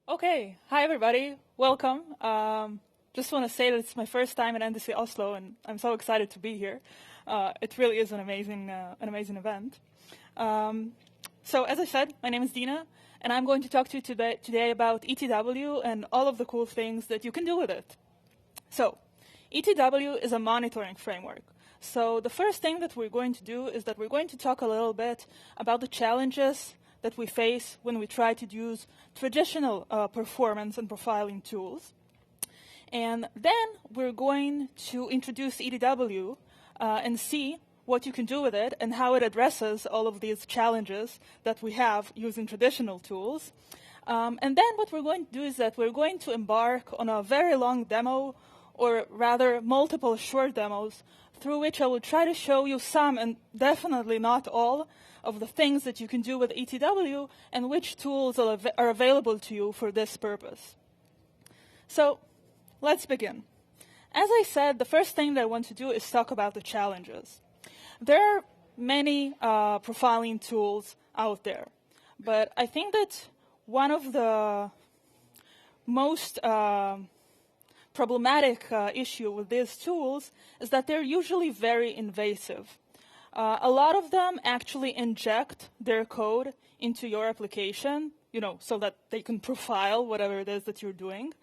Okay, hi everybody, welcome. Just want to say that it's my first time at NDC Oslo, and I'm so excited to be here. It really is an amazing event. So as I said, my name is Dina, and I'm going to talk to you today about ETW and all of the cool things that you can do with it. So, ETW is a monitoring framework. So the first thing that we're going to do is that we're going to talk a little bit about the challenges that we face when we try to use traditional performance and profiling tools. And then we're going to introduce ETW and see what you can do with it and how it addresses all of these challenges that we have using traditional tools. And then what we're going to do is that we're going to embark on a very long demo, or rather multiple short demos, through which I will try to show you some, and definitely not all, of the things that you can do with ETW and which tools are available to you for this purpose. So let's begin. As I said, the first thing that I want to do is talk about the challenges. There are many profiling tools out there, but I think that one of the most problematic issue with these tools is that they're usually very invasive. A lot of them actually inject their code into your application, so that they can profile whatever it is that you're doing.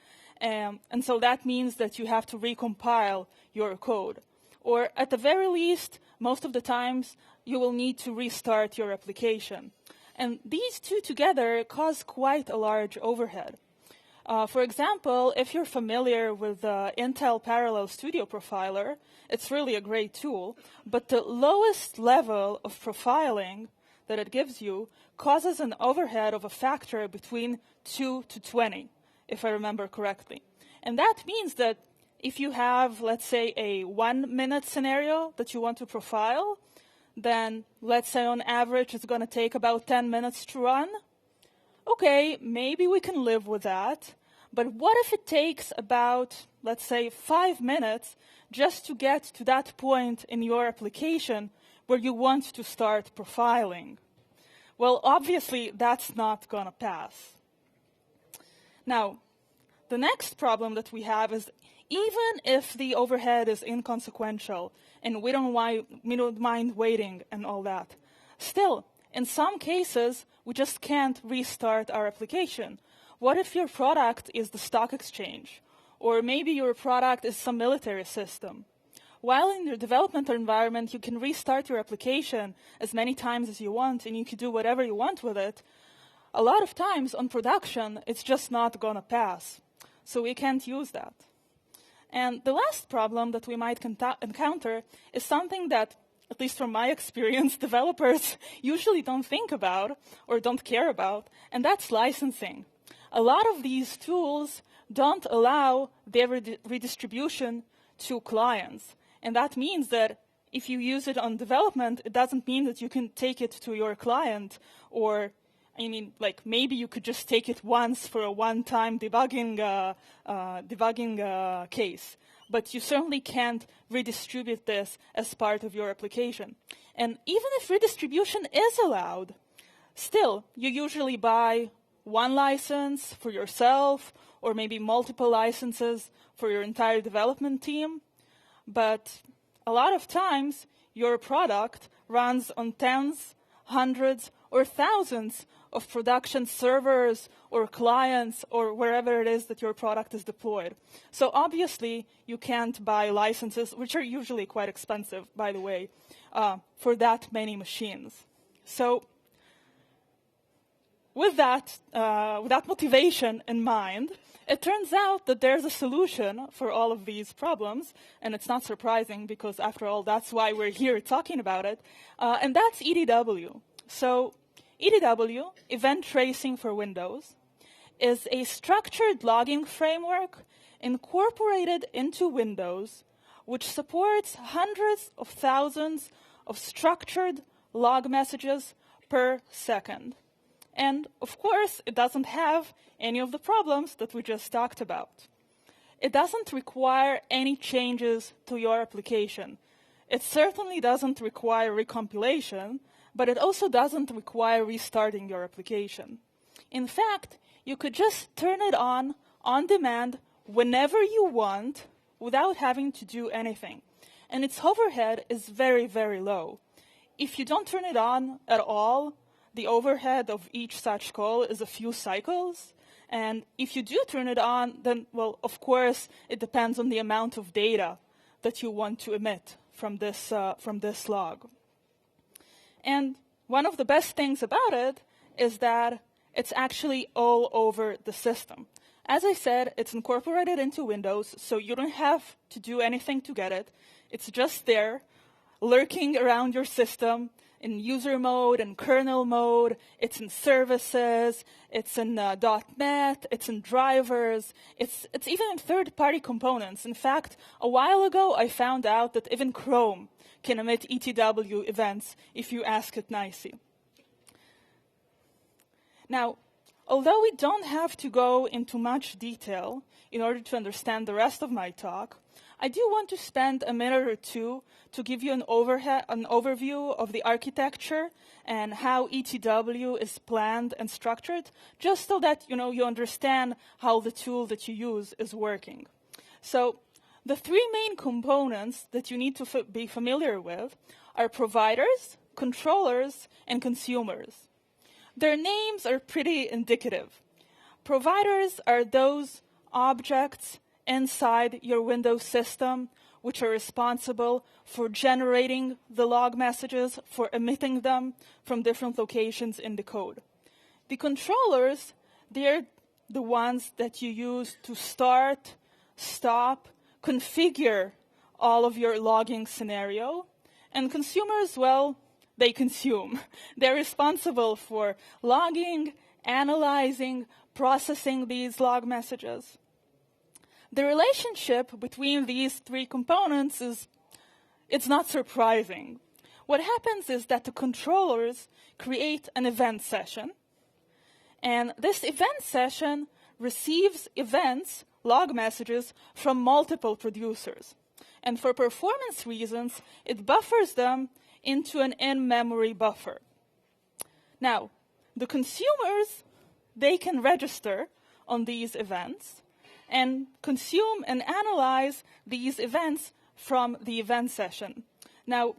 And so that means that you have to recompile your code. Or at the very least, most of the times, you will need to restart your application. And these two together cause quite a large overhead. For example, if you're familiar with the Intel Parallel Studio Profiler, it's really a great tool, but the lowest level of profiling that it gives you causes an overhead of a factor between 2 to 20, if I remember correctly. And that means that if you have, let's say, a 1-minute scenario that you want to profile, then let's say on average it's going to take about 10 minutes to run. Okay, maybe we can live with that. But what if it takes about, let's say, 5 minutes just to get to that point in your application where you want to start profiling? Well, obviously, that's not going to pass. Now, the next problem that we have is even if the overhead is inconsequential and we don't mind waiting and all that, still, in some cases, we just can't restart our application. What if your product is the stock exchange? Or maybe your product is some military system? While in your development environment, you can restart your application as many times as you want, and you can do whatever you want with it, a lot of times on production, it's just not going to pass. So we can't use that. And the last problem that we might encounter is something that, at least from my experience, developers usually don't think about or don't care about, and that's licensing. A lot of these tools don't allow their redistribution to clients. And that means that if you use it on development, it doesn't mean that you can take it to your client, or, maybe you could just take it once for a one-time debugging case. But you certainly can't redistribute this as part of your application. And even if redistribution is allowed, still, you usually buy one license for yourself, or maybe multiple licenses for your entire development team. But a lot of times, your product runs on tens, hundreds, or thousands of production servers or clients or wherever it is that your product is deployed. So obviously, you can't buy licenses, which are usually quite expensive, by the way, for that many machines. So with that motivation in mind, it turns out that there's a solution for all of these problems, and it's not surprising because, after all, that's why we're here talking about it, and that's ETW. So ETW, Event Tracing for Windows, is a structured logging framework incorporated into Windows, which supports hundreds of thousands of structured log messages per second. And, of course, it doesn't have any of the problems that we just talked about. It doesn't require any changes to your application. It certainly doesn't require recompilation, but it also doesn't require restarting your application. In fact, you could just turn it on demand, whenever you want, without having to do anything. And its overhead is very, very low. If you don't turn it on at all, the overhead of each such call is a few cycles. And if you do turn it on, then, well, of course, it depends on the amount of data that you want to emit from this log. And one of the best things about it is that it's actually all over the system. As I said, it's incorporated into Windows, so you don't have to do anything to get it. It's just there, lurking around your system in user mode and kernel mode. It's in services, it's in .NET, it's in drivers, it's even in third-party components. In fact, a while ago, I found out that even Chrome can emit ETW events if you ask it nicely. Now, although we don't have to go into much detail in order to understand the rest of my talk, I do want to spend a minute or two to give you an overview of the architecture and how ETW is planned and structured, just so that you understand how the tool that you use is working. So the three main components that you need to be familiar with are providers, controllers, and consumers. Their names are pretty indicative. Providers are those objects inside your Windows system which are responsible for generating the log messages, for emitting them from different locations in the code. The controllers, they're the ones that you use to start, stop, configure all of your logging scenario. And consumers, well, they consume. They're responsible for logging, analyzing, processing these log messages. The relationship between these three components it's not surprising. What happens is that the controllers create an event session, and this event session receives events, log messages, from multiple producers. And for performance reasons, it buffers them into an in-memory buffer. Now, the consumers, they can register on these events and consume and analyze these events from the event session. Now,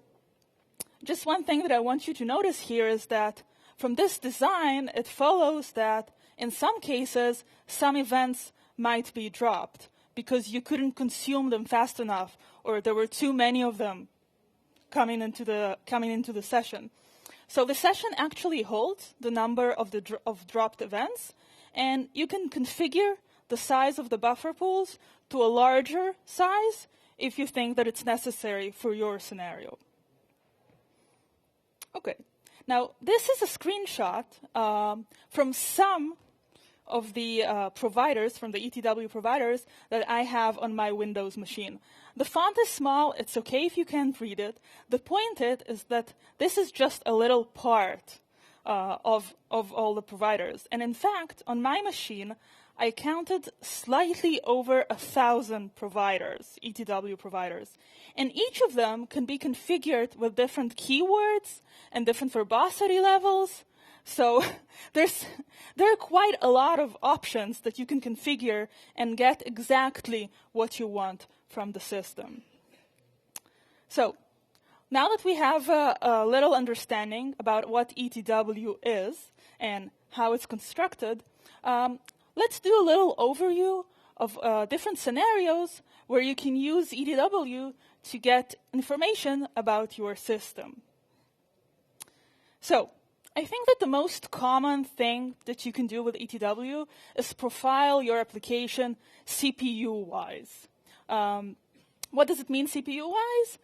just one thing that I want you to notice here is that from this design, it follows that in some cases, some events might be dropped because you couldn't consume them fast enough, or there were too many of them coming into the session. So the session actually holds the number of dropped events, and you can configure the size of the buffer pools to a larger size if you think that it's necessary for your scenario. Okay, now this is a screenshot from some of the providers, from the ETW providers that I have on my Windows machine. The font is small, it's okay if you can't read it. The point is that this is just a little part of all the providers. And in fact, on my machine, I counted slightly over 1,000 providers, ETW providers. And each of them can be configured with different keywords and different verbosity levels. So there are quite a lot of options that you can configure and get exactly what you want from the system. So now that we have a little understanding about what ETW is and how it's constructed, let's do a little overview of different scenarios where you can use ETW to get information about your system. So I think that the most common thing that you can do with ETW is profile your application CPU-wise. What does it mean CPU-wise?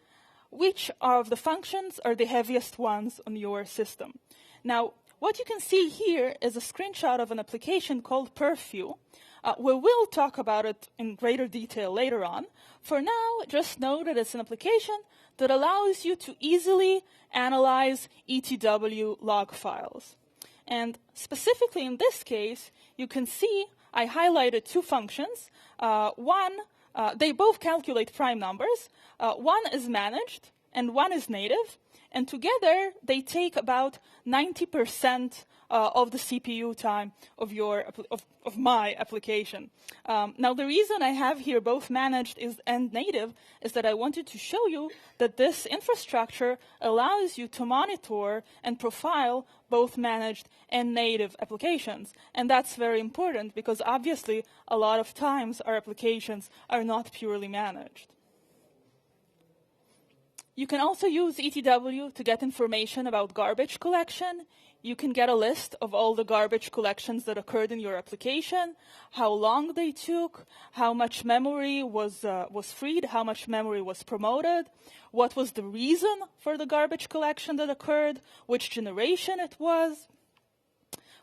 Which of the functions are the heaviest ones on your system? Now, what you can see here is a screenshot of an application called Perftools. We will talk about it in greater detail later on. For now, just know that it's an application that allows you to easily analyze ETW log files. And specifically in this case, you can see I highlighted two functions. They both calculate prime numbers. One is managed and one is native. And together, they take about 90% of the CPU time of my application. Now, the reason I have here both managed and native is that I wanted to show you that this infrastructure allows you to monitor and profile both managed and native applications. And that's very important because obviously a lot of times our applications are not purely managed. You can also use ETW to get information about garbage collection. You can get a list of all the garbage collections that occurred in your application, how long they took, how much memory was freed, how much memory was promoted, what was the reason for the garbage collection that occurred, which generation it was.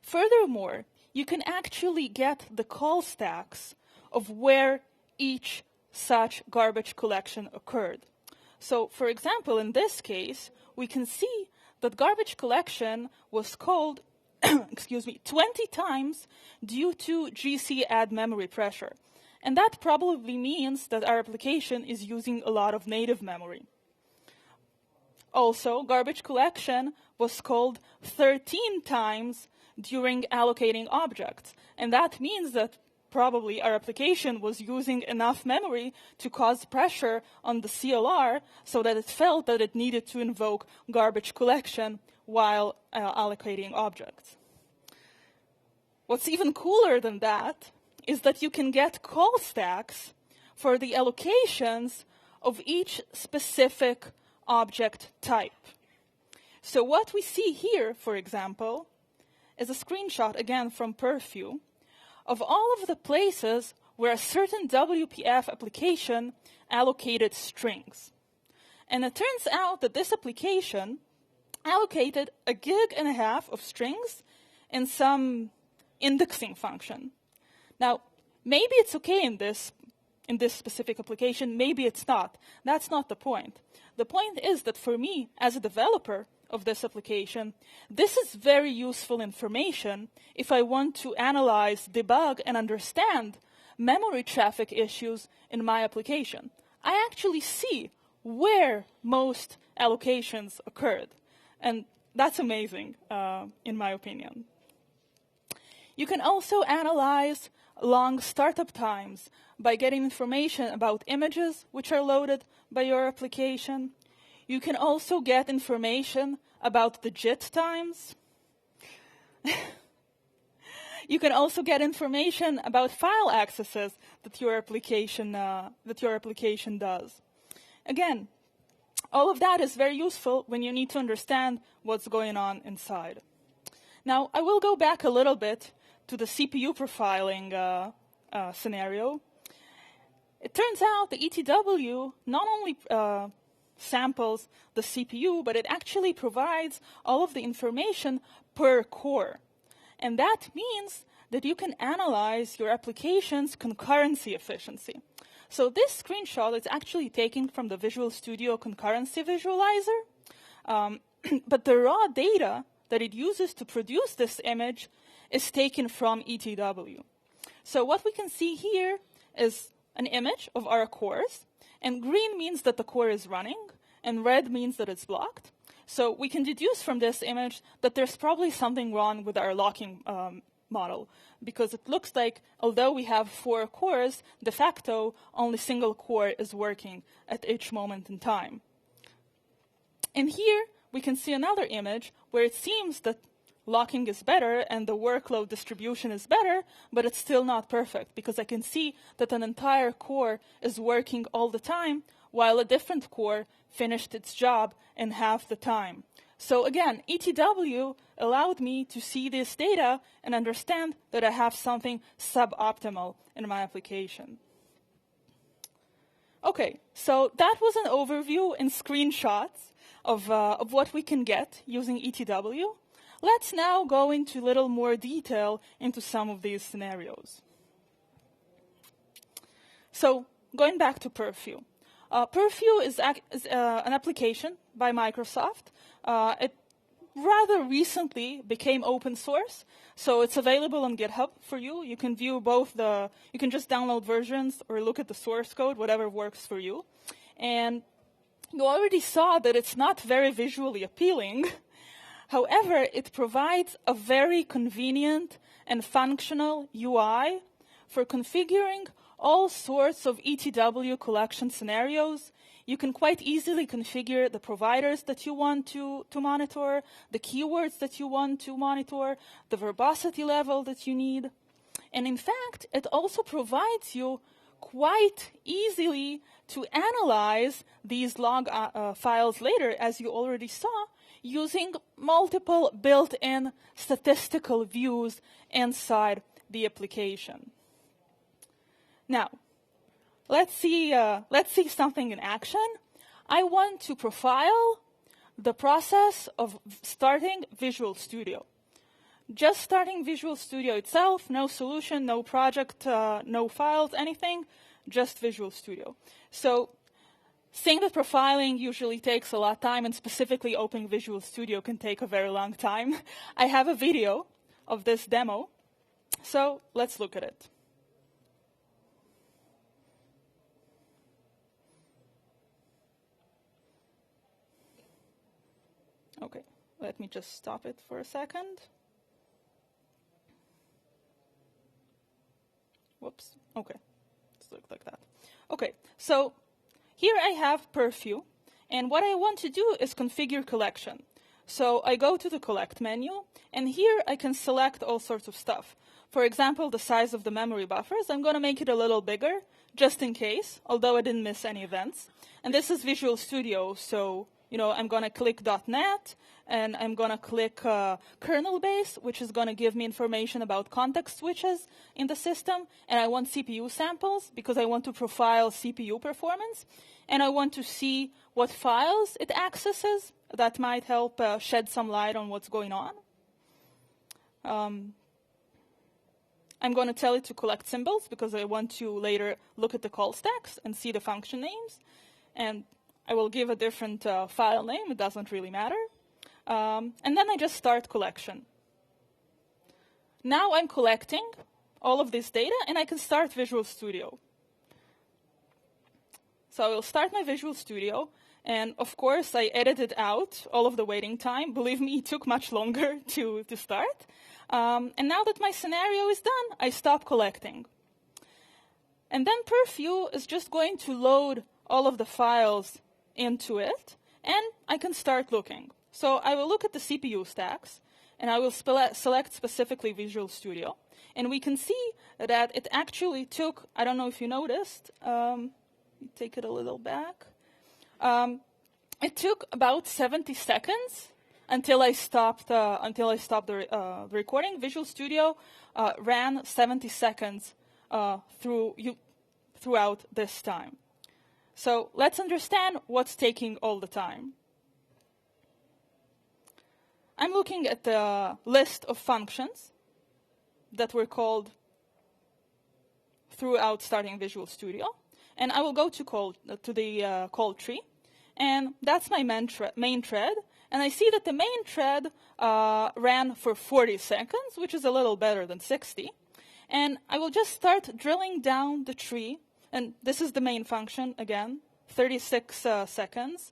Furthermore, you can actually get the call stacks of where each such garbage collection occurred. So, for example, in this case, we can see that garbage collection was called, 20 times due to GC add memory pressure. And that probably means that our application is using a lot of native memory. Also, garbage collection was called 13 times during allocating objects. And that means that probably our application was using enough memory to cause pressure on the CLR so that it felt that it needed to invoke garbage collection while allocating objects. What's even cooler than that is that you can get call stacks for the allocations of each specific object type. So what we see here, for example, is a screenshot, again, from Perftools, of all of the places where a certain WPF application allocated strings. And it turns out that this application allocated 1.5 GB of strings in some indexing function. Now, maybe it's okay in this specific application, maybe it's not. That's not the point. The point is that for me, as a developer of this application, this is very useful information if I want to analyze, debug, and understand memory traffic issues in my application. I actually see where most allocations occurred. And that's amazing, in my opinion. You can also analyze long startup times by getting information about images which are loaded by your application. You can also get information about the JIT times. You can also get information about file accesses that your application does. Again, all of that is very useful when you need to understand what's going on inside. Now, I will go back a little bit to the CPU profiling scenario. It turns out the ETW not only samples the CPU, but it actually provides all of the information per core. And that means that you can analyze your application's concurrency efficiency. So this screenshot is actually taken from the Visual Studio Concurrency Visualizer, but the raw data that it uses to produce this image is taken from ETW. So what we can see here is an image of our cores, and green means that the core is running, and red means that it's blocked. So we can deduce from this image that there's probably something wrong with our locking model, because it looks like, although we have 4 cores, de facto, only single core is working at each moment in time. And here, we can see another image where it seems that locking is better and the workload distribution is better, but it's still not perfect, because I can see that an entire core is working all the time, while a different core finished its job in half the time. So again, ETW allowed me to see this data and understand that I have something suboptimal in my application. Okay, so that was an overview in screenshots of what we can get using ETW. Let's now go into a little more detail into some of these scenarios. So going back to Perftools. Perftools is an application by Microsoft. It rather recently became open source, so it's available on GitHub for you. You can view you can just download versions or look at the source code, whatever works for you. And you already saw that it's not very visually appealing. However, it provides a very convenient and functional UI for configuring all sorts of ETW collection scenarios. You can quite easily configure the providers that you want to monitor, the keywords that you want to monitor, the verbosity level that you need. And in fact, it also provides you quite easily to analyze these log files later, as you already saw, using multiple built-in statistical views inside the application. Now, let's see something in action. I want to profile the process of starting Visual Studio. Just starting Visual Studio itself, no solution, no project, no files, anything, just Visual Studio. So, seeing that profiling usually takes a lot of time, and specifically opening Visual Studio can take a very long time, I have a video of this demo. So, let's look at it. Okay, let me just stop it for a second. Whoops, okay, let's look like that. Okay, so here I have Perftools, and what I want to do is configure collection. So I go to the collect menu, and here I can select all sorts of stuff. For example, the size of the memory buffers, I'm going to make it a little bigger, just in case, although I didn't miss any events. And this is Visual Studio, so I'm going to click .NET, and I'm going to click kernel base, which is going to give me information about context switches in the system. And I want CPU samples, because I want to profile CPU performance. And I want to see what files it accesses. That might help shed some light on what's going on. I'm going to tell it to collect symbols, because I want to later look at the call stacks and see the function names. And I will give a different file name. It doesn't really matter. And then I just start collection. Now I'm collecting all of this data, and I can start Visual Studio. So I will start my Visual Studio. And of course, I edited out all of the waiting time. Believe me, it took much longer to start. And now that my scenario is done, I stop collecting. And then Perftools is just going to load all of the files into it, and I can start looking. So I will look at the CPU stacks, and I will select specifically Visual Studio. And we can see that it actually took, I don't know if you noticed, take it a little back. It took about 70 seconds until I stopped the recording. Visual Studio ran 70 seconds throughout this time. So let's understand what's taking all the time. I'm looking at the list of functions that were called throughout starting Visual Studio. And I will go to the call tree. And that's my main thread. And I see that the main thread ran for 40 seconds, which is a little better than 60. And I will just start drilling down the tree. And this is the main function, again, 36 seconds.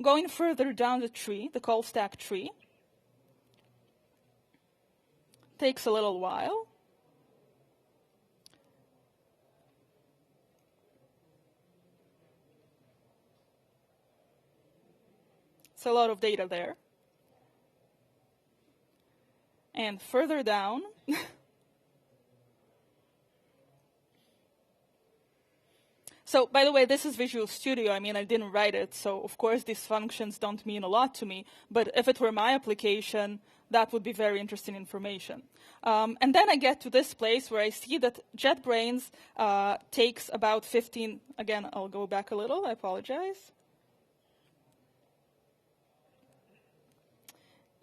Going further down the tree, the call stack tree, takes a little while. It's a lot of data there. And further down, so, by the way, this is Visual Studio. I mean, I didn't write it, so of course these functions don't mean a lot to me. But if it were my application, that would be very interesting information. And then I get to this place where I see that JetBrains takes about 15. Again, I'll go back a little. I apologize.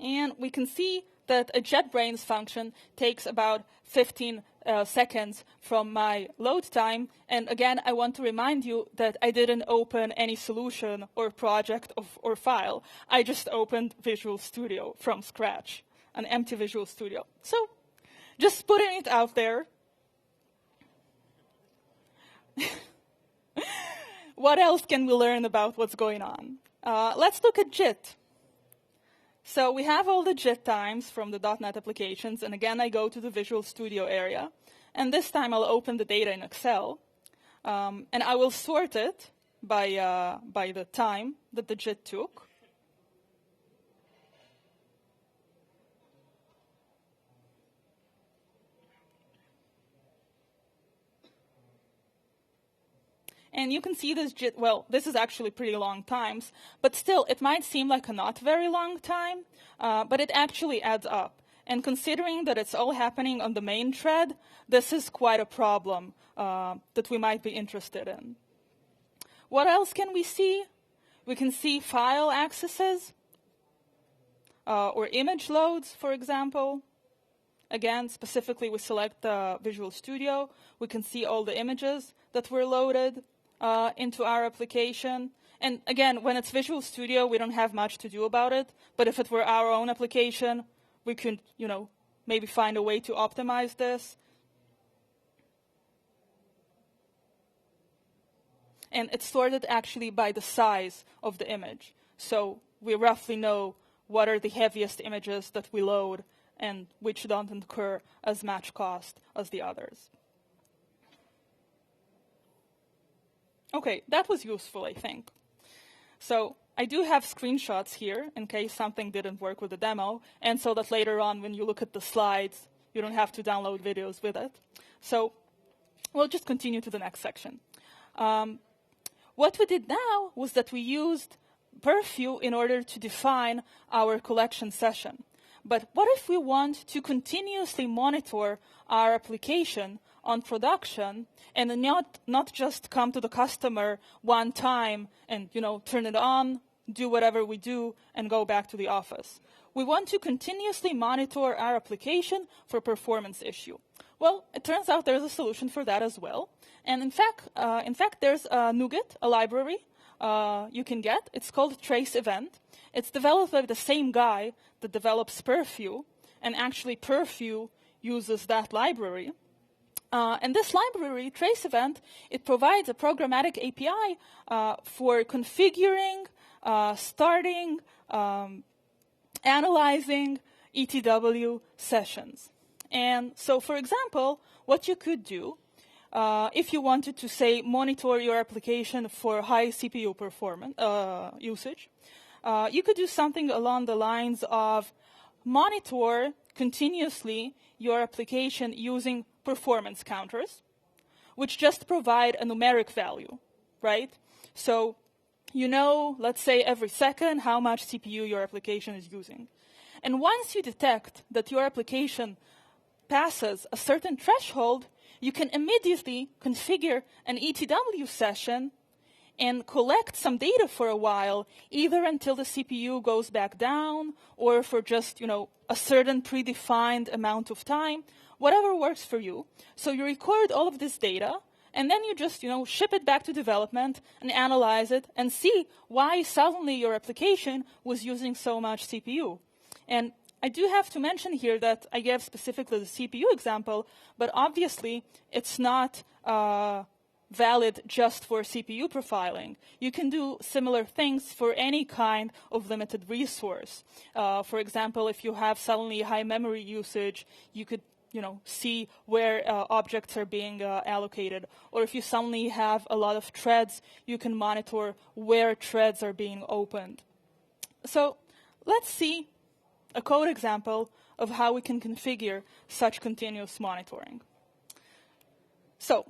And we can see that a JetBrains function takes about 15 seconds from my load time. And again, I want to remind you that I didn't open any solution or project or file. I just opened Visual Studio from scratch, an empty Visual Studio. So just putting it out there. What else can we learn about what's going on? Let's look at JIT. So we have all the JIT times from the .NET applications, and again, I go to the Visual Studio area. And this time, I'll open the data in Excel, and I will sort it by the time that the JIT took. And you can see this JIT, well, this is actually pretty long times, but still, it might seem like a not very long time, but it actually adds up. And considering that it's all happening on the main thread, this is quite a problem that we might be interested in. What else can we see? We can see file accesses or image loads, for example. Again, specifically, we select the Visual Studio. We can see all the images that were loaded into our application. And again, when it's Visual Studio, we don't have much to do about it. But if it were our own application, we could, maybe find a way to optimize this. And it's sorted actually by the size of the image. So we roughly know what are the heaviest images that we load and which don't incur as much cost as the others. OK, that was useful, I think. So I do have screenshots here in case something didn't work with the demo, and so that later on when you look at the slides, you don't have to download videos with it. So we'll just continue to the next section. What we did now was that we used Perftools in order to define our collection session. But what if we want to continuously monitor our application on production and not just come to the customer one time and turn it on, do whatever we do, and go back to the office? We want to continuously monitor our application for performance issue. Well, it turns out there's a solution for that as well. And in fact, there's a NuGet, a library you can get. It's called Trace Event. It's developed by the same guy that develops Perftools, and actually Perftools uses that library. And this library, Trace Event, it provides a programmatic API for configuring, starting, analyzing ETW sessions. And so, for example, what you could do, if you wanted to, say, monitor your application for high CPU performance usage, you could do something along the lines of monitor continuously your application using performance counters, which just provide a numeric value, right? So let's say every second how much CPU your application is using. And once you detect that your application passes a certain threshold, you can immediately configure an ETW session and collect some data for a while, either until the CPU goes back down or for just, a certain predefined amount of time, whatever works for you. So you record all of this data, and then you just, ship it back to development and analyze it and see why suddenly your application was using so much CPU. And I do have to mention here that I gave specifically the CPU example, but obviously it's not valid just for CPU profiling. You can do similar things for any kind of limited resource. For example, if you have suddenly high memory usage, you could see where objects are being allocated. Or if you suddenly have a lot of threads, you can monitor where threads are being opened. So let's see a code example of how we can configure such continuous monitoring. So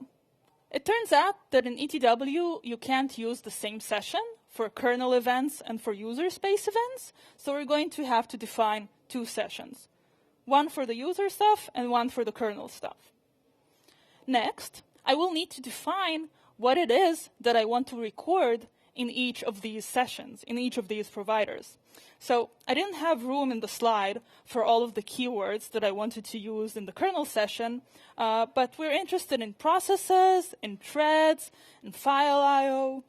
it turns out that in ETW, you can't use the same session for kernel events and for user space events. So we're going to have to define two sessions, one for the user stuff and one for the kernel stuff. Next, I will need to define what it is that I want to record in each of these sessions, in each of these providers. So I didn't have room in the slide for all of the keywords that I wanted to use in the kernel session, but we're interested in processes, in threads, in file I/O.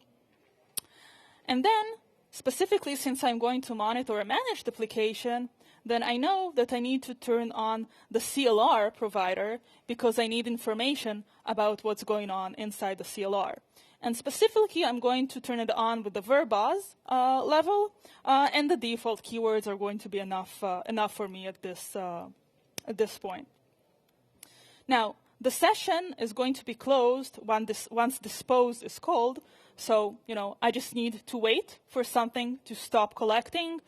And then, specifically, since I'm going to monitor a managed application, then I know that I need to turn on the CLR provider because I need information about what's going on inside the CLR. And specifically, I'm going to turn it on with the verbose level, and the default keywords are going to be enough for me at this point. Now, the session is going to be closed once dispose is called. So, I just need to wait for something to stop collecting.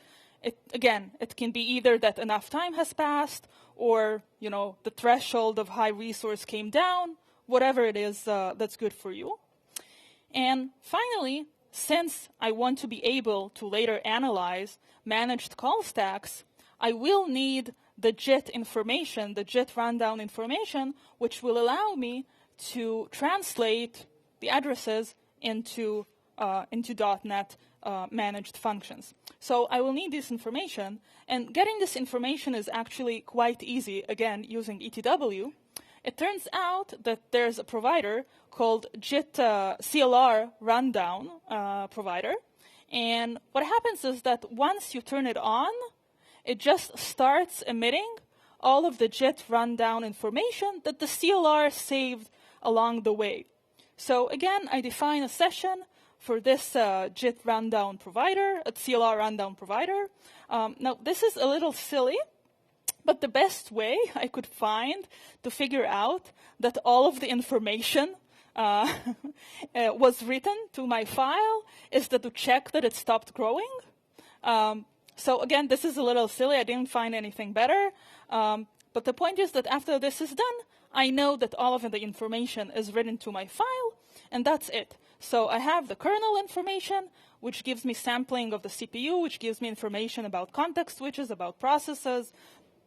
Again, it can be either that enough time has passed, or the threshold of high resource came down, whatever it is that's good for you. And finally, since I want to be able to later analyze managed call stacks, I will need the JIT information, the JIT rundown information, which will allow me to translate the addresses into .NET managed functions. So I will need this information, and getting this information is actually quite easy, again, using ETW. It turns out that there's a provider called JIT CLR rundown provider, and what happens is that once you turn it on, it just starts emitting all of the JIT rundown information that the CLR saved along the way. So again, I define a session for this JIT rundown provider, a CLR rundown provider. Now, this is a little silly, but the best way I could find to figure out that all of the information was written to my file is to check that it stopped growing. So again, this is a little silly. I didn't find anything better. But the point is that after this is done, I know that all of the information is written to my file, and that's it. So I have the kernel information, which gives me sampling of the CPU, which gives me information about context switches, about processes.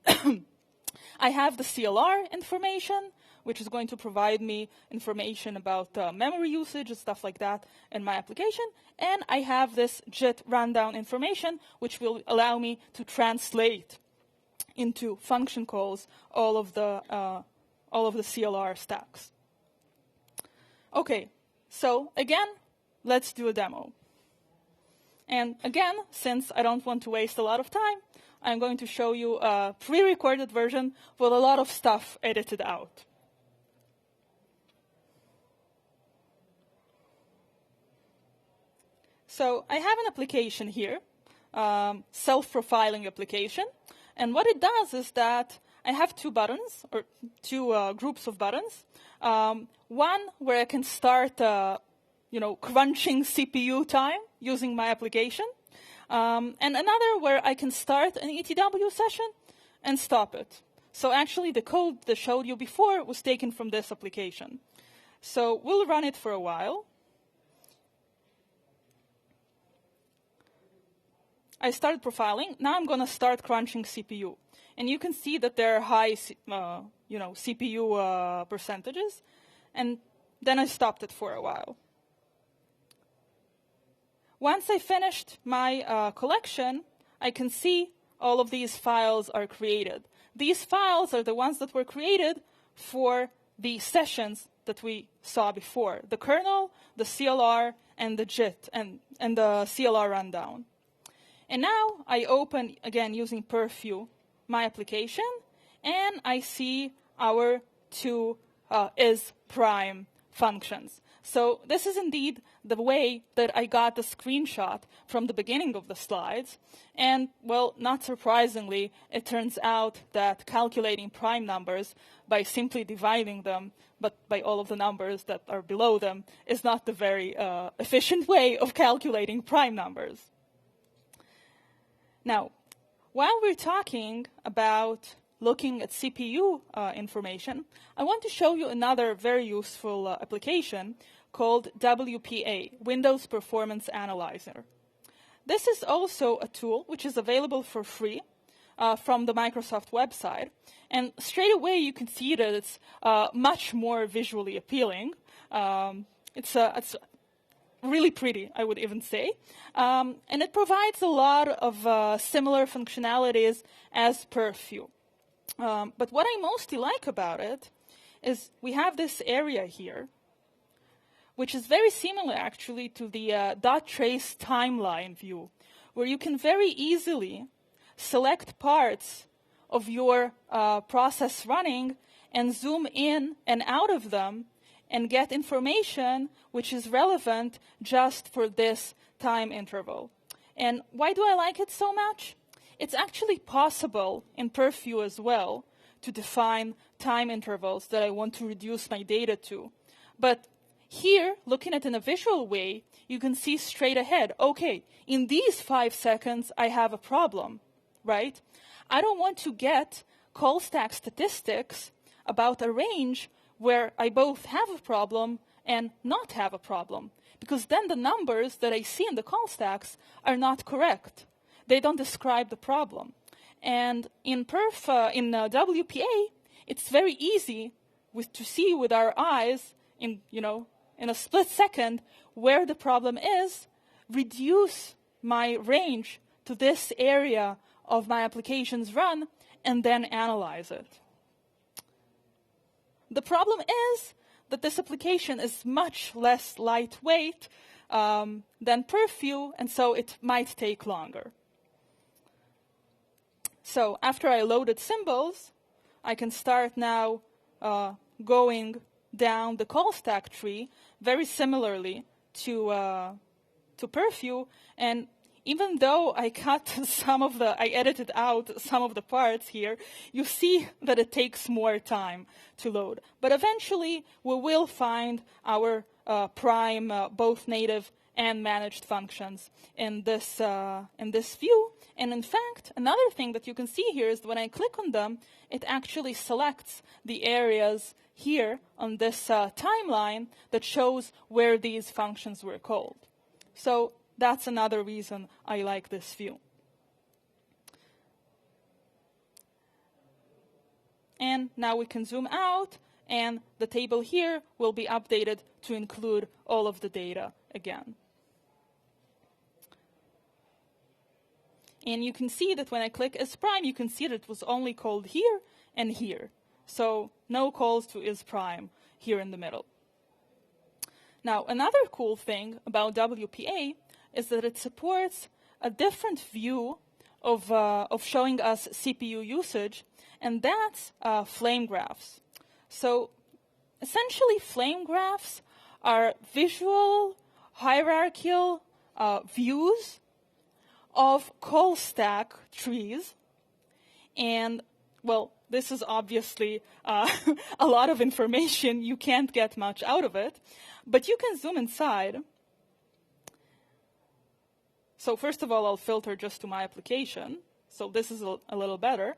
I have the CLR information, which is going to provide me information about memory usage and stuff like that in my application. And I have this JIT rundown information, which will allow me to translate into function calls all of the CLR stacks. Okay, so again, let's do a demo. And again, since I don't want to waste a lot of time, I'm going to show you a pre-recorded version with a lot of stuff edited out. So I have an application here, self-profiling application. And what it does is that I have two buttons, or two groups of buttons. One where I can start, crunching CPU time using my application. And another where I can start an ETW session and stop it. So actually, the code that I showed you before was taken from this application. So we'll run it for a while. I started profiling. Now I'm going to start crunching CPU. And you can see that there are high CPU percentages. And then I stopped it for a while. Once I finished my collection, I can see all of these files are created. These files are the ones that were created for the sessions that we saw before, the kernel, the CLR, and the JIT, and the CLR rundown. And now I open, again, using Perftools, my application, and I see our two isPrime functions. So this is indeed the way that I got the screenshot from the beginning of the slides. And, well, not surprisingly, it turns out that calculating prime numbers by simply dividing them, but by all of the numbers that are below them, is not the very efficient way of calculating prime numbers. Now, while we're talking about looking at CPU information, I want to show you another very useful application called WPA, Windows Performance Analyzer. This is also a tool which is available for free from the Microsoft website. And straight away you can see that it's much more visually appealing. It's really pretty, I would even say. And it provides a lot of similar functionalities as Perftools. But what I mostly like about it is we have this area here, which is very similar actually to the .trace timeline view, where you can very easily select parts of your process running and zoom in and out of them and get information which is relevant just for this time interval. And why do I like it so much? It's actually possible in Perftools as well to define time intervals that I want to reduce my data to. But here, looking at it in a visual way, you can see straight ahead, okay, in these 5 seconds, I have a problem, right? I don't want to get call stack statistics about a range where I both have a problem and not have a problem, because then the numbers that I see in the call stacks are not correct. They don't describe the problem. And in WPA, it's very easy to see with our eyes in a split second where the problem is, reduce my range to this area of my application's run, and then analyze it. The problem is that this application is much less lightweight than Perftools, and so it might take longer. So after I loaded symbols, I can start now going down the call stack tree very similarly to Perftools. And even though I edited out some of the parts here, you see that it takes more time to load. But eventually, we will find our prime, both native and managed functions in this view. And in fact, another thing that you can see here is when I click on them, it actually selects the areas here on this timeline that shows where these functions were called. So that's another reason I like this view. And now we can zoom out, and the table here will be updated to include all of the data again. And you can see that when I click isPrime, you can see that it was only called here and here. So no calls to isPrime here in the middle. Now, another cool thing about WPA is that it supports a different view of showing us CPU usage, and that's flame graphs. So essentially, flame graphs are visual, hierarchical views of call stack trees. And, well, this is obviously a lot of information. You can't get much out of it. But you can zoom inside. So first of all, I'll filter just to my application. So this is a little better.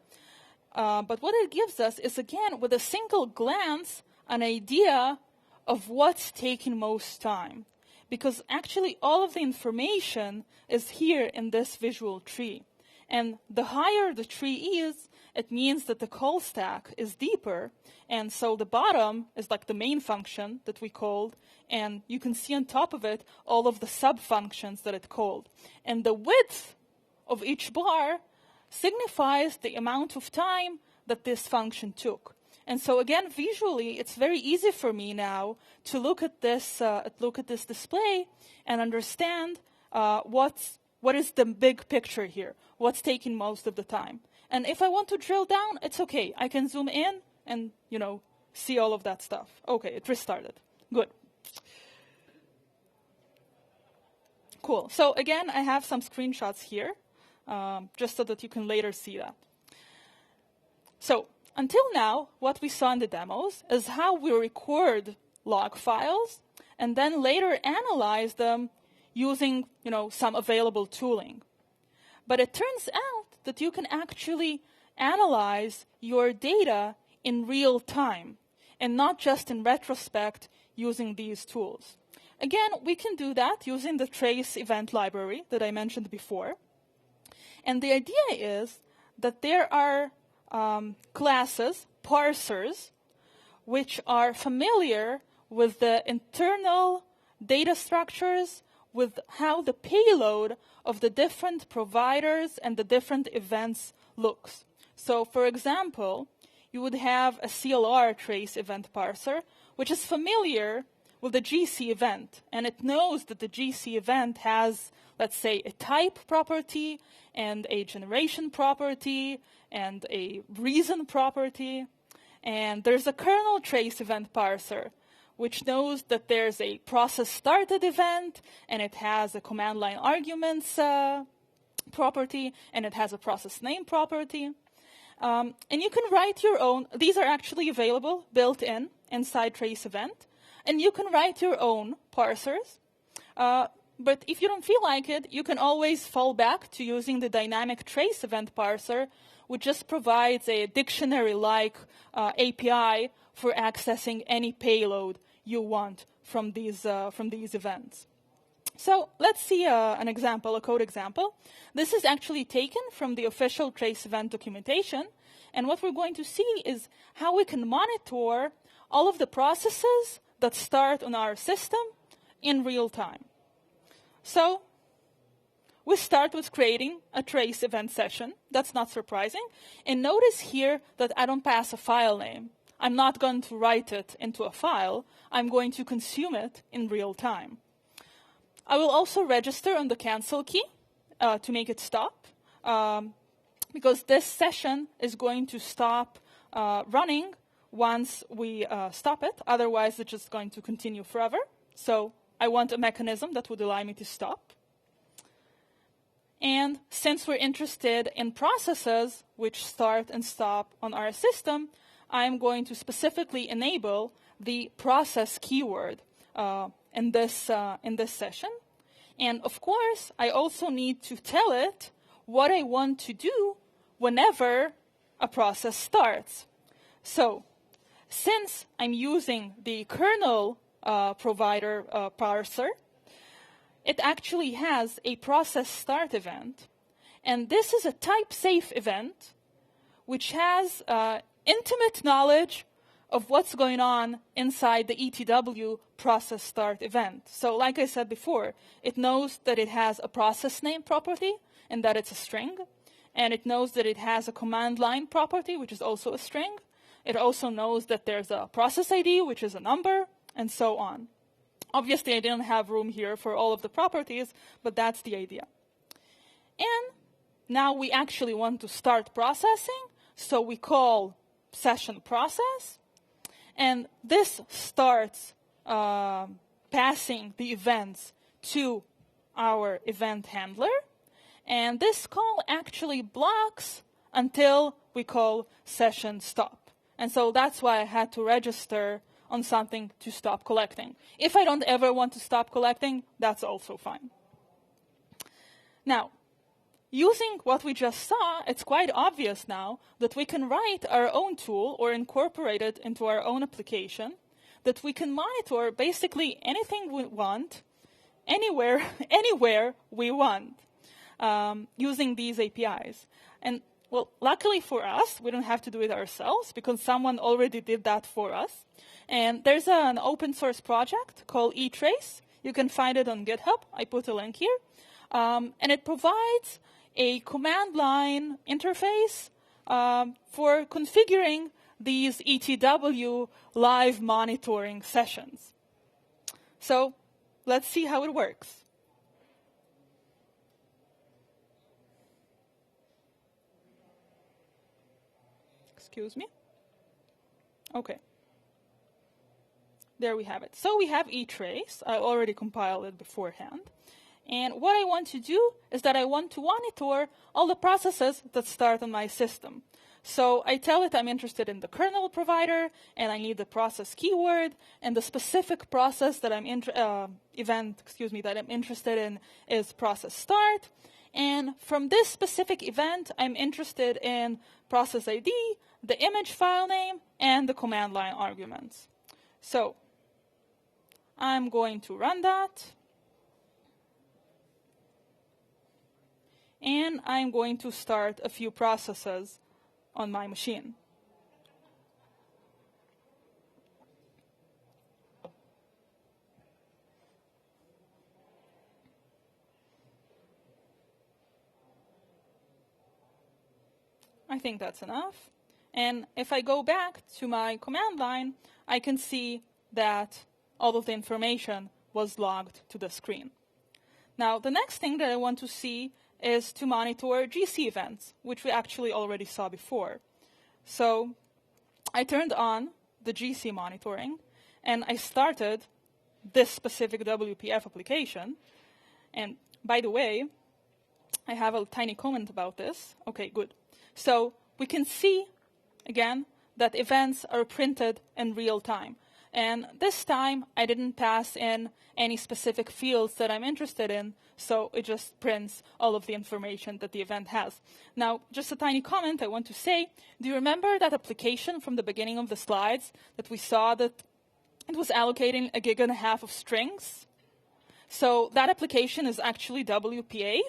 But what it gives us is, again, with a single glance, an idea of what's taking most time. Because actually, all of the information is here in this visual tree. And the higher the tree is, it means that the call stack is deeper. And so the bottom is like the main function that we called. And you can see on top of it all of the sub-functions that it called. And the width of each bar signifies the amount of time that this function took. And so again, visually, it's very easy for me now to look at this display and understand what is the big picture here, what's taking most of the time. And if I want to drill down, it's okay. I can zoom in and, see all of that stuff. Okay, it restarted. Good. Cool. So again, I have some screenshots here, just so that you can later see that. So until now, what we saw in the demos is how we record log files and then later analyze them using, some available tooling. But it turns out that you can actually analyze your data in real time and not just in retrospect using these tools. Again, we can do that using the trace event library that I mentioned before. And the idea is that there are classes, parsers, which are familiar with the internal data structures, with how the payload of the different providers and the different events looks. So, for example, you would have a CLR trace event parser, which is familiar with the GC event, and it knows that the GC event has, let's say, a type property and a generation property and a reason property. And there's a kernel trace event parser, which knows that there's a process started event, and it has a command line arguments property, and it has a process name property. And you can write your own. These are actually available built in inside trace event. And you can write your own parsers. But if you don't feel like it, you can always fall back to using the dynamic trace event parser, which just provides a dictionary-like API for accessing any payload you want from these events. So let's see an example, a code example. This is actually taken from the official trace event documentation. And what we're going to see is how we can monitor all of the processes that start on our system in real time. So we start with creating a trace event session. That's not surprising. And notice here that I don't pass a file name. I'm not going to write it into a file. I'm going to consume it in real time. I will also register on the cancel key to make it stop, because this session is going to stop running once we stop it. Otherwise, it's just going to continue forever. So I want a mechanism that would allow me to stop. And since we're interested in processes which start and stop on our system, I'm going to specifically enable the process keyword in this session. And of course, I also need to tell it what I want to do whenever a process starts. So since I'm using the kernel provider parser, it actually has a process start event. And this is a type-safe event, which has intimate knowledge of what's going on inside the ETW process start event. So like I said before, it knows that it has a process name property and that it's a string. And it knows that it has a command line property, which is also a string. It also knows that there's a process ID, which is a number, and so on. Obviously, I didn't have room here for all of the properties, but that's the idea. And now we actually want to start processing, so we call session process. And this starts passing the events to our event handler. And this call actually blocks until we call session stop. And so that's why I had to register on something to stop collecting. If I don't ever want to stop collecting, that's also fine. Now, using what we just saw, it's quite obvious now that we can write our own tool or incorporate it into our own application, that we can monitor basically anything we want, anywhere we want, using these APIs. And well, luckily for us, we don't have to do it ourselves because someone already did that for us. And there's an open source project called eTrace. You can find it on GitHub. I put a link here. And it provides a command line interface for configuring these ETW live monitoring sessions. So let's see how it works. Excuse me. OK. There we have it. So we have eTrace. I already compiled it beforehand. And what I want to do is that I want to monitor all the processes that start on my system. So I tell it I'm interested in the kernel provider, and I need the process keyword, and the specific process that I'm that I'm interested in is process start. And from this specific event, I'm interested in process ID, the image file name, and the command line arguments. So I'm going to run that. And I'm going to start a few processes on my machine. I think that's enough. And if I go back to my command line, I can see that all of the information was logged to the screen. Now, the next thing that I want to see is to monitor GC events, which we actually already saw before. So I turned on the GC monitoring, and I started this specific WPF application. And by the way, I have a tiny comment about this. OK, good. So we can see, again, that events are printed in real time. And this time, I didn't pass in any specific fields that I'm interested in, so it just prints all of the information that the event has. Now, just a tiny comment I want to say. Do you remember that application from the beginning of the slides that we saw that it was allocating 1.5 GB of strings? So that application is actually WPA.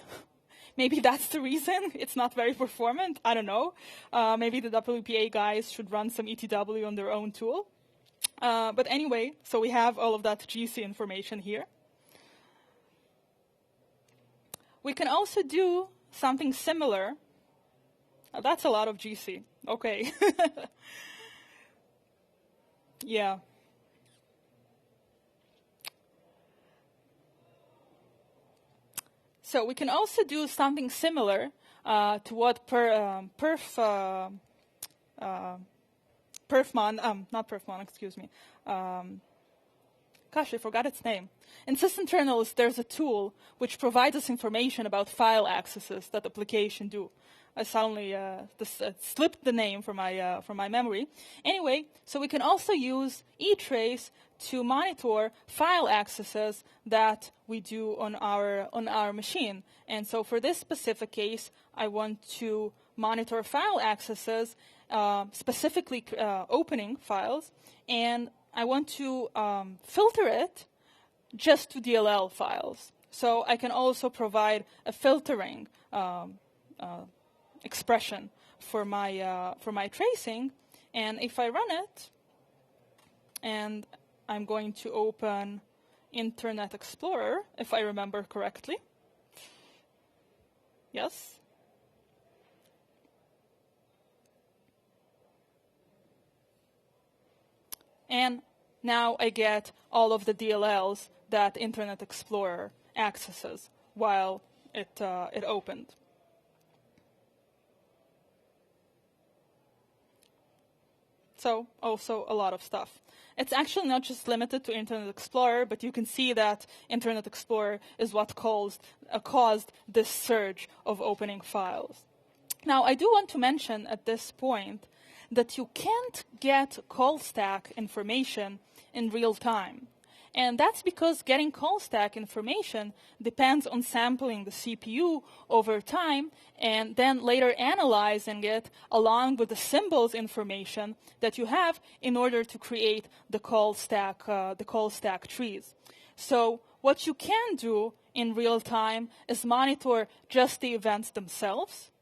Maybe that's the reason it's not very performant. I don't know. Maybe the WPA guys should run some ETW on their own tool. But anyway, so we have all of that GC information here. We can also do something similar. That's a lot of GC. OK. Yeah. So we can also do something similar to what Perfmon, not Perfmon, excuse me. Gosh, I forgot its name. In sysinternals, there's a tool which provides us information about file accesses that application do. I suddenly slipped the name from my memory. Anyway, so we can also use eTrace to monitor file accesses that we do on our machine. And so for this specific case, I want to monitor file accesses, specifically opening files, and I want to filter it just to DLL files. So I can also provide a filtering expression for my tracing. And if I run it, and I'm going to open Internet Explorer, if I remember correctly. Yes? And now I get all of the DLLs that Internet Explorer accesses while it opened. So also a lot of stuff. It's actually not just limited to Internet Explorer, but you can see that Internet Explorer is what caused this surge of opening files. Now, I do want to mention at this point that you can't get call stack information in real time. And that's because getting call stack information depends on sampling the CPU over time and then later analyzing it along with the symbols information that you have in order to create the call stack trees. So what you can do in real time is monitor just the events themselves.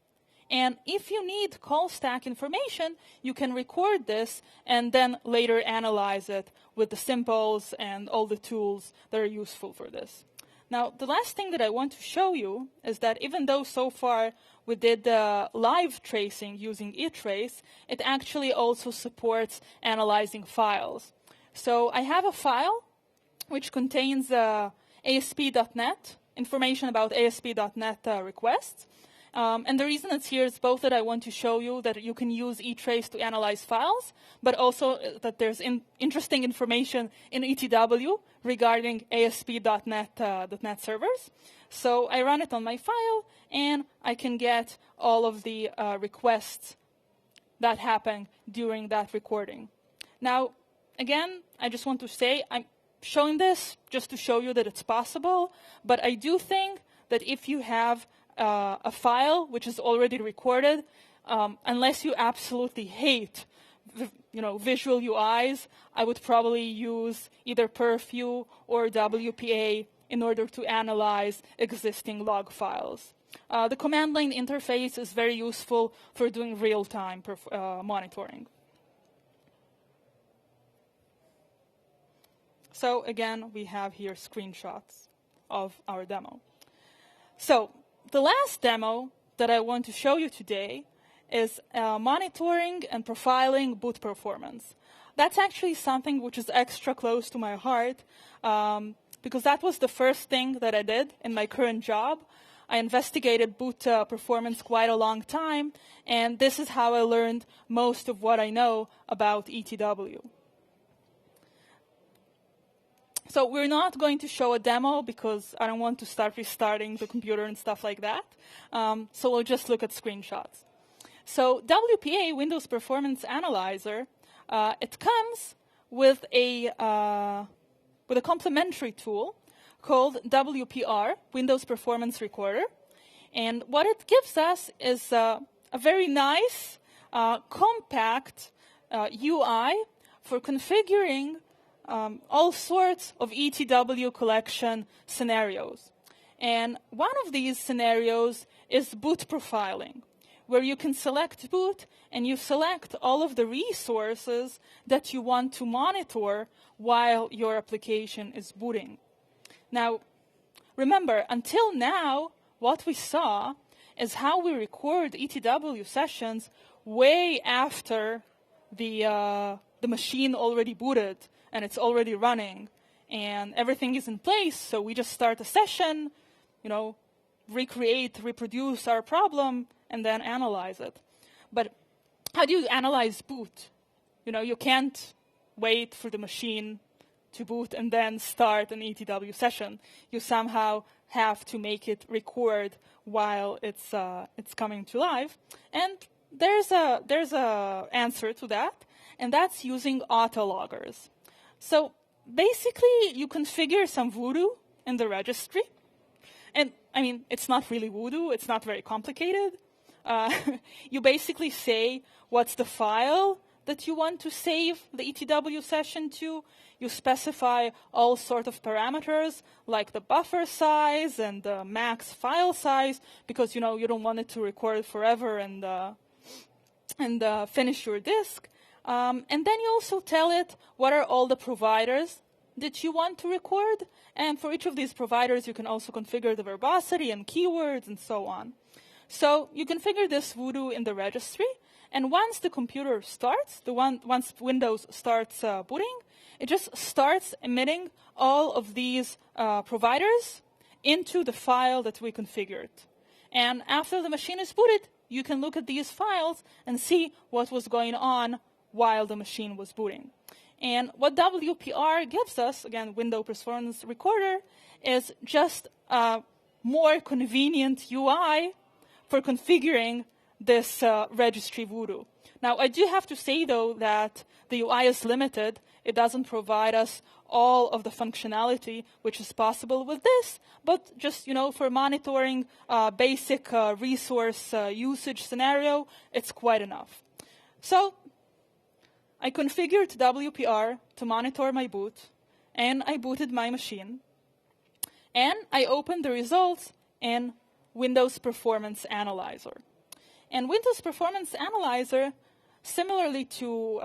And if you need call stack information, you can record this and then later analyze it with the symbols and all the tools that are useful for this. Now, the last thing that I want to show you is that even though so far we did live tracing using eTrace, it actually also supports analyzing files. So I have a file which contains ASP.NET, information about ASP.NET requests. And the reason it's here is both that I want to show you that you can use eTrace to analyze files, but also that there's interesting information in ETW regarding ASP.NET servers. So I run it on my file, and I can get all of the requests that happen during that recording. Now, again, I just want to say I'm showing this just to show you that it's possible, but I do think that if you have a file which is already recorded, unless you absolutely hate visual UIs, I would probably use either Perftools or WPA in order to analyze existing log files. The command line interface is very useful for doing real-time monitoring. So again, we have here screenshots of our demo. So the last demo that I want to show you today is monitoring and profiling boot performance. That's actually something which is extra close to my heart because that was the first thing that I did in my current job. I investigated boot performance quite a long time, and this is how I learned most of what I know about ETW. So we're not going to show a demo because I don't want to start restarting the computer and stuff like that. So we'll just look at screenshots. So WPA, Windows Performance Analyzer, it comes with a complementary tool called WPR, Windows Performance Recorder. And what it gives us is a very nice, compact UI for configuring all sorts of ETW collection scenarios. And one of these scenarios is boot profiling, where you can select boot and you select all of the resources that you want to monitor while your application is booting. Now, remember, until now, what we saw is how we record ETW sessions way after the machine already booted and it's already running and everything is in place. So we just start a session, recreate, reproduce our problem, and then analyze it. But how do you analyze boot? You can't wait for the machine to boot and then start an ETW session. You somehow have to make it record while it's coming to life. And there's a answer to that, and that's using autologgers. So basically, you configure some voodoo in the registry. And I mean, it's not really voodoo. It's not very complicated. You basically say what's the file that you want to save the ETW session to. You specify all sorts of parameters like the buffer size and the max file size because you don't want it to record forever and finish your disk. And then you also tell it what are all the providers that you want to record. And for each of these providers, you can also configure the verbosity and keywords and so on. So you configure this voodoo in the registry. And once the computer starts, once Windows starts booting, it just starts emitting all of these providers into the file that we configured. And after the machine is booted, you can look at these files and see what was going on while the machine was booting. And what WPR gives us, again, Windows Performance Recorder, is just a more convenient UI for configuring this registry voodoo. Now, I do have to say, though, that the UI is limited. It doesn't provide us all of the functionality which is possible with this, but just, for monitoring basic resource usage scenario, it's quite enough. So I configured WPR to monitor my boot, and I booted my machine. And I opened the results in Windows Performance Analyzer. And Windows Performance Analyzer, similarly to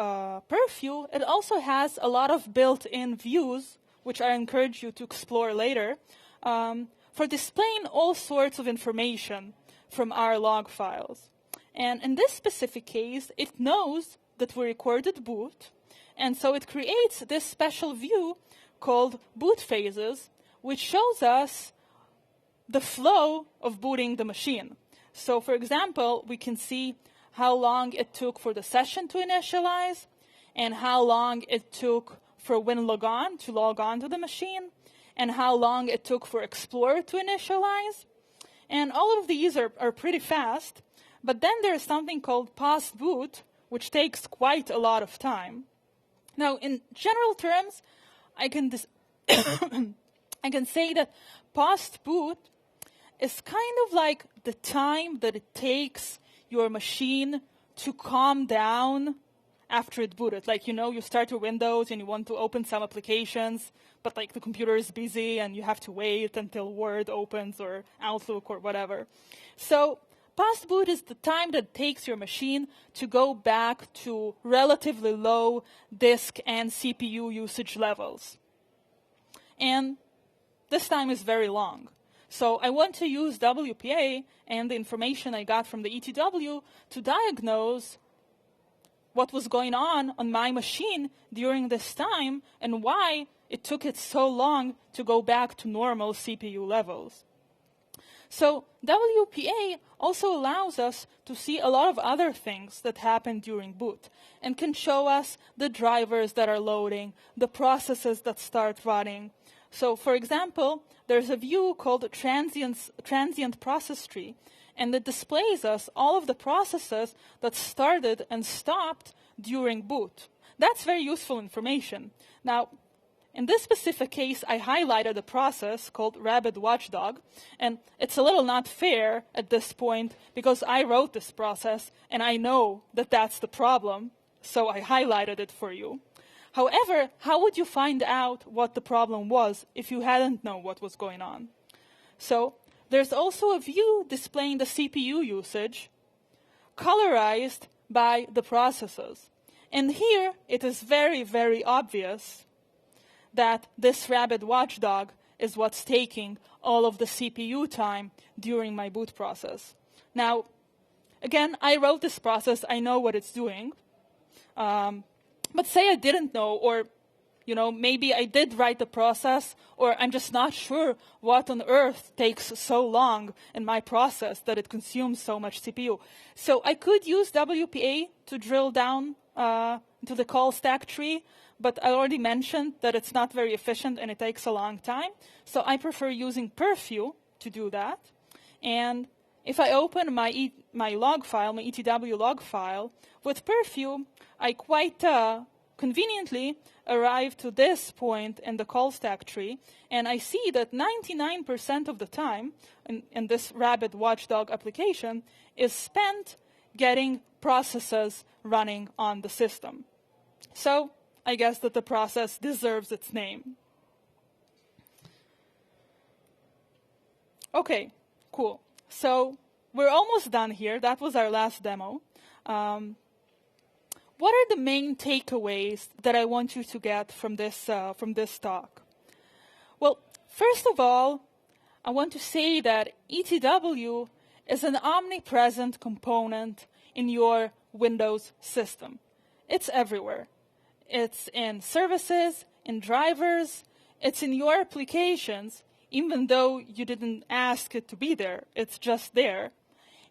Perftools, it also has a lot of built-in views, which I encourage you to explore later, for displaying all sorts of information from our log files. And in this specific case, it knows that we recorded boot, and so it creates this special view called boot phases, which shows us the flow of booting the machine. So, for example, we can see how long it took for the session to initialize and how long it took for WinLogon to log on to the machine and how long it took for Explorer to initialize. And all of these are pretty fast. But then there's something called post-boot, which takes quite a lot of time. Now, in general terms, I can say that post-boot is kind of like the time that it takes your machine to calm down after it booted. Like, you start your Windows and you want to open some applications, but like the computer is busy and you have to wait until Word opens or Outlook or whatever. So post-boot is the time that it takes your machine to go back to relatively low disk and CPU usage levels. And this time is very long. So I want to use WPA and the information I got from the ETW to diagnose what was going on my machine during this time and why it took it so long to go back to normal CPU levels. So WPA also allows us to see a lot of other things that happen during boot and can show us the drivers that are loading, the processes that start running. So for example, there's a view called transient process tree, and it displays us all of the processes that started and stopped during boot. That's very useful information. Now, in this specific case, I highlighted a process called Rabbit Watchdog, and it's a little not fair at this point because I wrote this process and I know that that's the problem, so I highlighted it for you. However, how would you find out what the problem was if you hadn't known what was going on? So there's also a view displaying the CPU usage, colorized by the processes. And here, it is very, very obvious that this Rabbit Watchdog is what's taking all of the CPU time during my boot process. Now, again, I wrote this process. I know what it's doing. But say I didn't know, or maybe I did write the process, or I'm just not sure what on earth takes so long in my process that it consumes so much CPU. So I could use WPA to drill down into the call stack tree, but I already mentioned that it's not very efficient and it takes a long time. So I prefer using Perftools to do that. And if I open my log file, my ETW log file, with Perftools, I quite conveniently arrive to this point in the call stack tree, and I see that 99% of the time in this Rabbit Watchdog application is spent getting processes running on the system. So I guess that the process deserves its name. Okay, cool. So we're almost done here. That was our last demo. What are the main takeaways that I want you to get from this talk? Well, first of all, I want to say that ETW is an omnipresent component in your Windows system. It's everywhere. It's in services, in drivers, it's in your applications, even though you didn't ask it to be there. It's just there.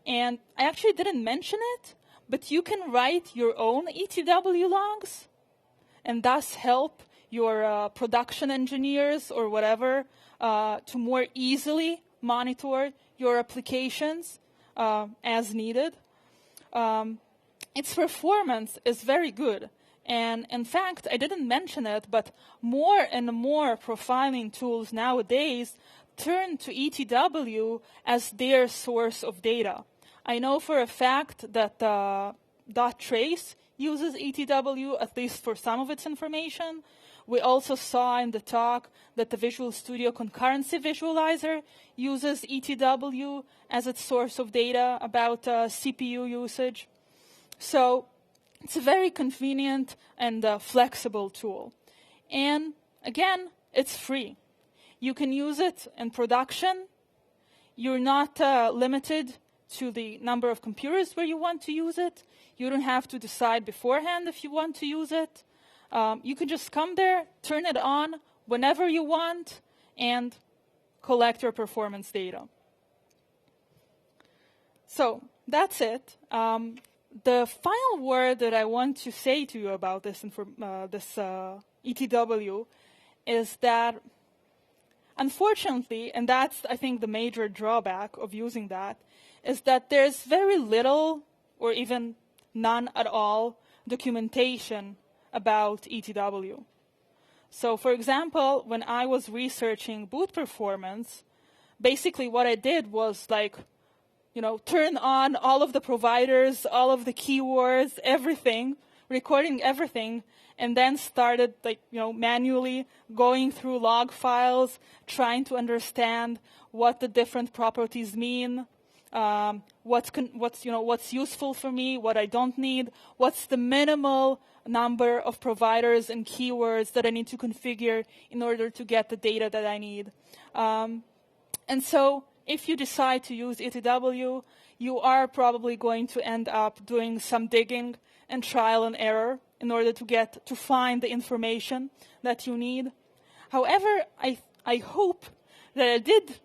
And I actually didn't mention it, but you can write your own ETW logs and thus help your production engineers or whatever to more easily monitor your applications as needed. Its performance is very good. And in fact, I didn't mention it, but more and more profiling tools nowadays turn to ETW as their source of data. I know for a fact that .trace uses ETW, at least for some of its information. We also saw in the talk that the Visual Studio Concurrency visualizer uses ETW as its source of data about CPU usage. So it's a very convenient and flexible tool. And again, it's free. You can use it in production. You're not limited to the number of computers where you want to use it. You don't have to decide beforehand if you want to use it. You can just come there, turn it on whenever you want, and collect your performance data. So that's it. The final word that I want to say to you about this ETW is that, unfortunately, and that's, I think, the major drawback of using that, is that there's very little or even none at all documentation about ETW. So, for example, when I was researching boot performance, basically what I did was turn on all of the providers, all of the keywords, everything, recording everything, and then started manually going through log files, trying to understand what the different properties mean, what's useful for me, what I don't need, what's the minimal number of providers and keywords that I need to configure in order to get the data that I need. And so if you decide to use ETW, you are probably going to end up doing some digging and trial and error in order to find the information that you need. However, I hope that I did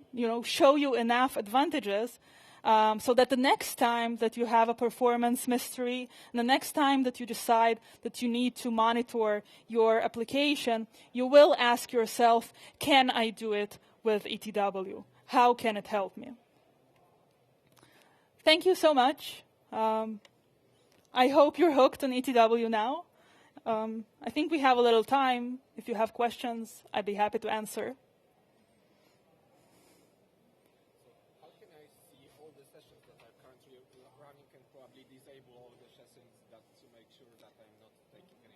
show you enough advantages so that the next time that you have a performance mystery, and the next time that you decide that you need to monitor your application, you will ask yourself, can I do it with ETW? How can it help me? Thank you so much. I hope you're hooked on ETW now. I think we have a little time. If you have questions, I'd be happy to answer.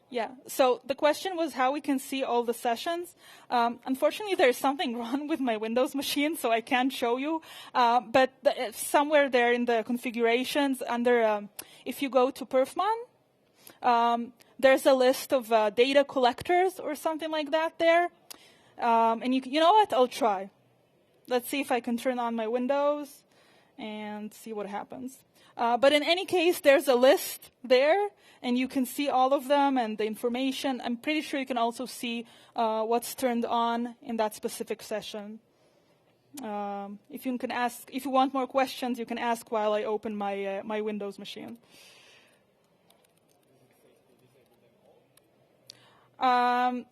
Yeah, so the question was how we can see all the sessions. Unfortunately, there's something wrong with my Windows machine, so I can't show you. But somewhere there in the configurations, under if you go to Perfman, there's a list of data collectors or something like that there. And you know what? I'll try. Let's see if I can turn on my Windows and see what happens. But in any case, there's a list there, and you can see all of them and the information. I'm pretty sure you can also see what's turned on in that specific session. If you want more questions, you can ask while I open my Windows machine.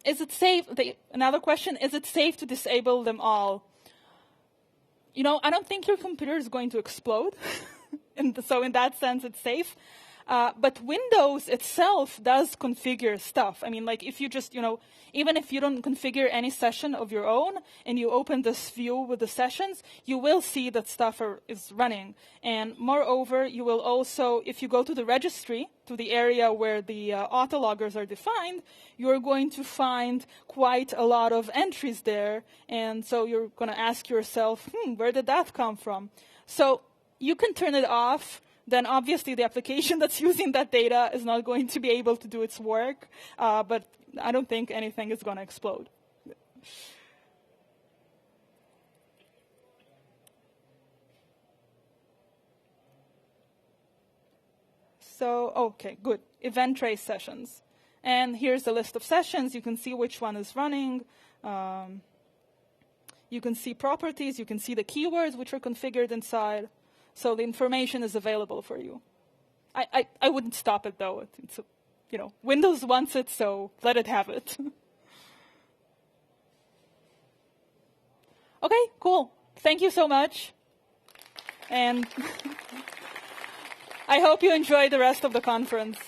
Is it safe? Another question: is it safe to disable them all? I don't think your computer is going to explode. So in that sense, it's safe. But Windows itself does configure stuff. I mean, like if you just, even if you don't configure any session of your own and you open this view with the sessions, you will see that stuff is running. And moreover, you will also, if you go to the registry, to the area where the autologgers are defined, you're going to find quite a lot of entries there. And so you're going to ask yourself, where did that come from? So you can turn it off. Then obviously the application that's using that data is not going to be able to do its work. But I don't think anything is going to explode. So, okay, good. Event trace sessions. And here's the list of sessions. You can see which one is running. You can see properties. You can see the keywords which are configured inside. So the information is available for you. I wouldn't stop it, though. It's Windows wants it, so let it have it. Okay, cool. Thank you so much. And I hope you enjoy the rest of the conference.